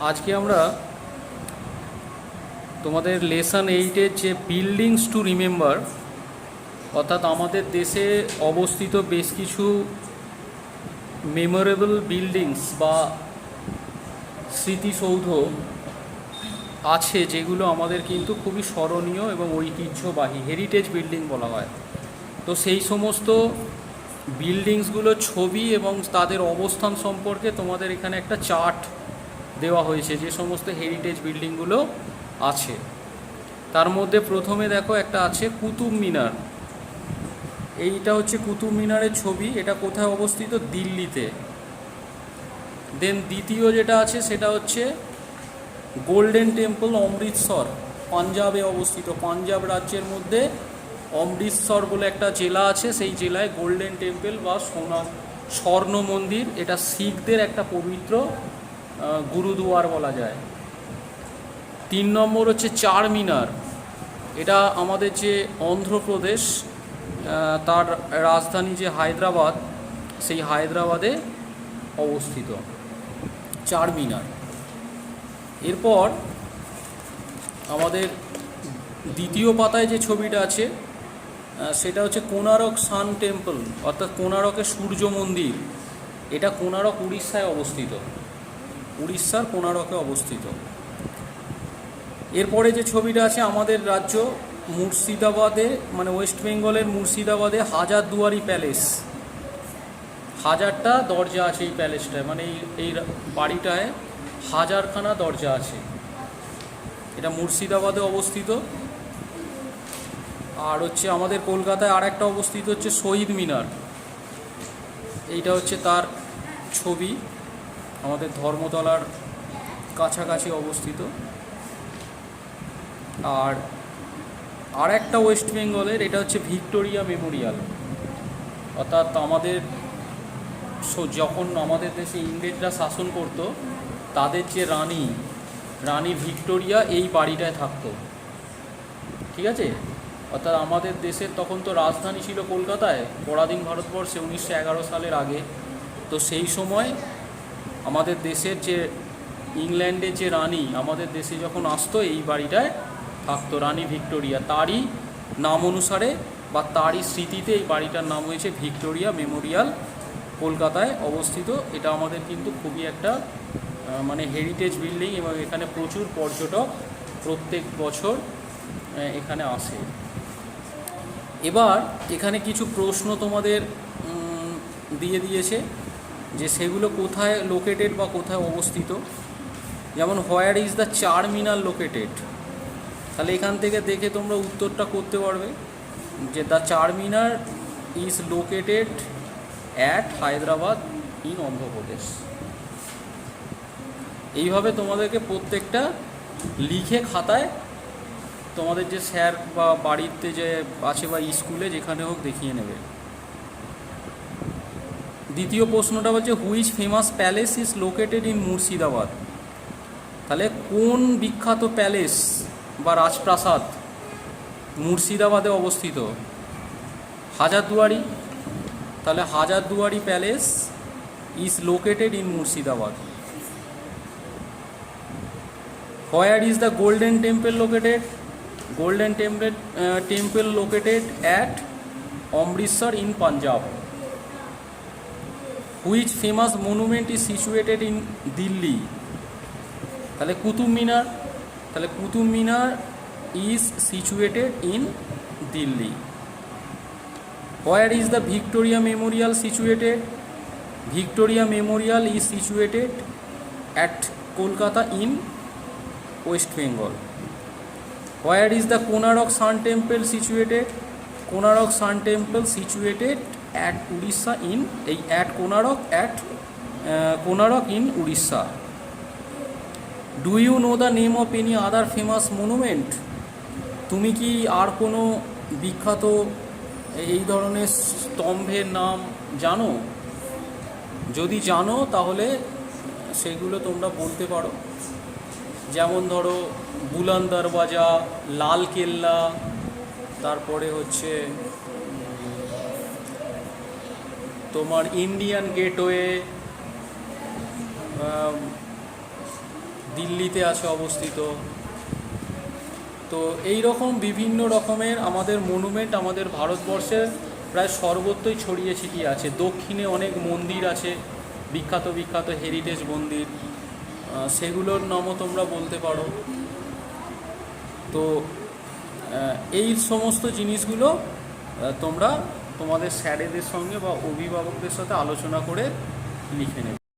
আজকে আমরা তোমাদের লেসন 8-এর যে বিল্ডিংস টু রিমেম্বার, অর্থাৎ আমাদের দেশে অবস্থিত বেশ কিছু মেমোরেবল বিল্ডিংস বা স্মৃতিসৌধ আছে যেগুলো আমাদের কিন্তু খুবই স্মরণীয় এবং ঐতিহ্যবাহী, হেরিটেজ বিল্ডিং বলা হয়। তো সেই সমস্ত বিল্ডিংসগুলোর ছবি এবং তাদের অবস্থান সম্পর্কে তোমাদের এখানে একটা চার্ট দেওয়া হয়েছে, যে সমস্ত হেরিটেজ বিল্ডিংগুলো আছে। তার মধ্যে প্রথমে দেখো একটা আছে কুতুব মিনার। এইটা হচ্ছে কুতুব মিনারের ছবি। এটা কোথায় অবস্থিত? দিল্লিতে। দেন দ্বিতীয় যেটা আছে সেটা হচ্ছে গোল্ডেন টেম্পল, অমৃতসর, পাঞ্জাবে অবস্থিত। পাঞ্জাব রাজ্যের মধ্যে অমৃতসর বলে একটা জেলা আছে, সেই জেলায় গোল্ডেন টেম্পল বা স্বর্ণ মন্দির, এটা শিখদের একটা পবিত্র গুরুদুয়ার বলা যায়। 3 নম্বর হচ্ছে চার মিনার। এটা আমাদের যে অন্ধ্রপ্রদেশ, তার রাজধানী যে হায়দ্রাবাদ, সেই হায়দ্রাবাদে অবস্থিত চার মিনার। এরপর আমাদের দ্বিতীয় পাতায় যে ছবিটা আছে সেটা হচ্ছে কোনারক সান টেম্পল, অর্থাৎ কোনারকের সূর্য মন্দির। এটা কোনারক উড়িষ্যায় অবস্থিত, উড়িষ্যার কোনারকে অবস্থিত। এরপরে যে ছবিটা আছে আমাদের রাজ্য মুর্শিদাবাদে, মানে ওয়েস্ট বেঙ্গলের মুর্শিদাবাদে হাজারদুয়ারি প্যালেস। 1000টা দরজা আছে এই প্যালেসটায়, মানে এই বাড়িটায় 1000খানা দরজা আছে। এটা মুর্শিদাবাদে অবস্থিত। আর হচ্ছে আমাদের কলকাতায় আর একটা অবস্থিত হচ্ছে শহীদ মিনার। এইটা হচ্ছে তার ছবি, আমাদের ধর্মতলার কাছাকাছি অবস্থিত। আর একটা ওয়েস্ট বেঙ্গলের, এটা হচ্ছে ভিক্টোরিয়া মেমোরিয়াল। অর্থাৎ আমাদের যখন আমাদের দেশে ইংরেজরা শাসন করত, তাদের যে রানী ভিক্টোরিয়া এই বাড়িটায় থাকতো। ঠিক আছে? অর্থাৎ আমাদের দেশের তখন তো রাজধানী ছিল কলকাতায়, পরাধীন ভারতবর্ষে 1911 সালের আগে। তো সেই সময় আমাদের দেশের যে ইংল্যান্ডের যে রানী আমাদের দেশে যখন আসতো, এই বাড়িটায় থাকতো রানী ভিক্টোরিয়া। তারই নাম অনুসারে বা তারই স্মৃতিতে এই বাড়িটার নাম হয়েছে ভিক্টোরিয়া মেমোরিয়াল, কলকাতায় অবস্থিত। এটা আমাদের কিন্তু খুবই একটা মানে হেরিটেজ বিল্ডিং, এবং এখানে প্রচুর পর্যটক প্রত্যেক বছর এখানে আসে। এবার এখানে কিছু প্রশ্ন তোমাদের দিয়ে দিয়েছে, যে সেগুলো কোথায় লোকেটেড বা কোথায় অবস্থিত। যেমন হোয়ার ইজ দ্য চার মিনার লোকেটেড। তাহলে এখান থেকে দেখে তোমরা উত্তরটা করতে পারবে যে the Charminar is located at Hyderabad in Andhra Pradesh. এইভাবে তোমাদেরকে প্রত্যেকটা লিখে খাতায় তোমাদের যে স্যার বা বাড়িতে যে আছে বা স্কুলে যেখানে হোক দেখিয়ে নেবে। দ্বিতীয় প্রশ্নটা হচ্ছে which famous palace is located in Murshidabad. তাহলে কোন বিখ্যাত প্যালেস বা রাজপ্রাসাদ মুর্শিদাবাদে অবস্থিত? হাজারদুয়ারি। তাহলে Hazarduari palace is located in Murshidabad. Where is the Golden Temple located? Golden Temple located at Amritsar in Punjab. Which famous monument is situated in Delhi? তাহলে কুতুব মিনার। তাহলে Qutub Minar is situated in Delhi. Where is the Victoria Memorial situated? Victoria Memorial is situated at Kolkata in West Bengal. Where is the Konark Sun Temple situated? Konark Sun Temple situated at Orissa in Konark in Orissa. Do you know the name of any other famous monument? তুমি কি আর কোনো বিখ্যাত এই ধরনের স্তম্ভের নাম জানো? যদি জানো তাহলে সেগুলো তোমরা বলতে পারো। যেমন ধরো বুলন্দ দরওয়াজা, লাল কেল্লা, তারপরে হচ্ছে তোমার ইন্ডিয়ান গেটওয়ে, দিল্লিতে আছে অবস্থিত। তো এই রকম বিভিন্ন রকমের আমাদের মনুমেন্ট আমাদের ভারতবর্ষে প্রায় সর্বত্রই ছড়িয়ে ছিটিয়ে আছে। দক্ষিণে অনেক মন্দির আছে, বিখ্যাত বিখ্যাত হেরিটেজ মন্দির, সেগুলোর নামও তোমরা বলতে পারো। তো এই সমস্ত জিনিসগুলো তোমরা তোমাদের স্যারেদের সঙ্গে বা অভিভাবকদের সাথে আলোচনা করে লিখে নেবে।